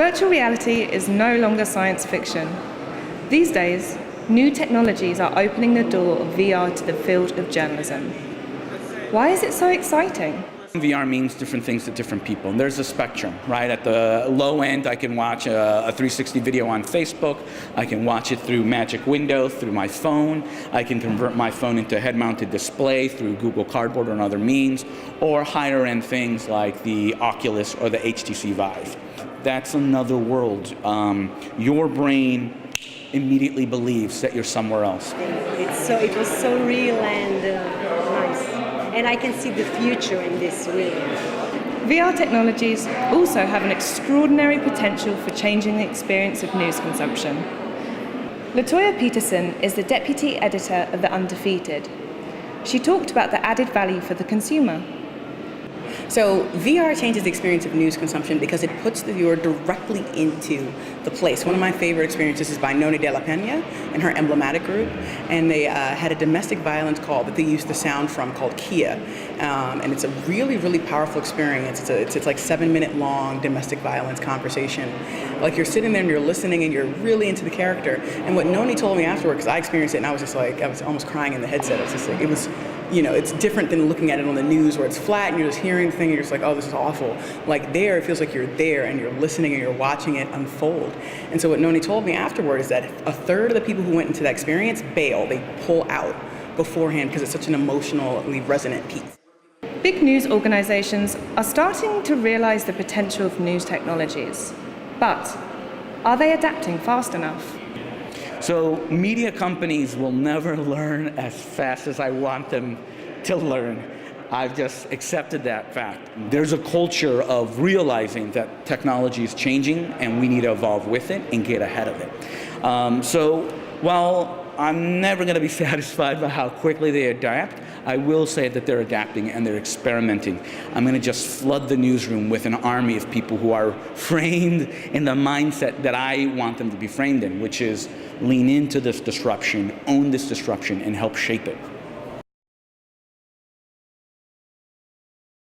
Virtual reality is no longer science fiction. These days, new technologies are opening the door of VR to the field of journalism. Why is it so exciting? VR means different things to different people. And there's a spectrum, right? At the low end, I can watch a 360 video on Facebook. I can watch it through Magic Window, through my phone. I can convert my phone into a head-mounted display through Google Cardboard and other means, or higher-end things like the Oculus or the HTC Vive. That's another world. Your brain immediately believes that you're somewhere else. It was so real and nice. And I can see the future in this really. VR technologies also have an extraordinary potential for changing the experience of news consumption. Latoya Peterson is the deputy editor of The Undefeated. She talked about the added value for the consumer. So VR changes the experience of news consumption because it puts the viewer directly into the place. One of my favorite experiences is by Noni de la Peña and her Emblematic group, and they had a domestic violence call that they used the sound from called Kia, and it's a really, really powerful experience. It's like 7-minute long domestic violence conversation. Like you're sitting there and you're listening and you're really into the character. And what Noni told me afterward, because I experienced it and I was just like, I was almost crying in the headset. I was just like, it was, you know, it's different than looking at it on the news where it's flat and you're just hearing the thing and you're just like, oh, this is awful. Like there, it feels like you're there and you're listening and you're watching it unfold. And so what Noni told me afterward is that a third of the people who went into that experience bail, they pull out beforehand because it's such an emotionally resonant piece. Big news organizations are starting to realize the potential of news technologies. But are they adapting fast enough? So media companies will never learn as fast as I want them to learn. I've just accepted that fact. There's a culture of realizing that technology is changing and we need to evolve with it and get ahead of it. So while I'm never going to be satisfied by how quickly they adapt, I will say that they're adapting and they're experimenting. I'm going to just flood the newsroom with an army of people who are framed in the mindset that I want them to be framed in, which is lean into this disruption, own this disruption, and help shape it.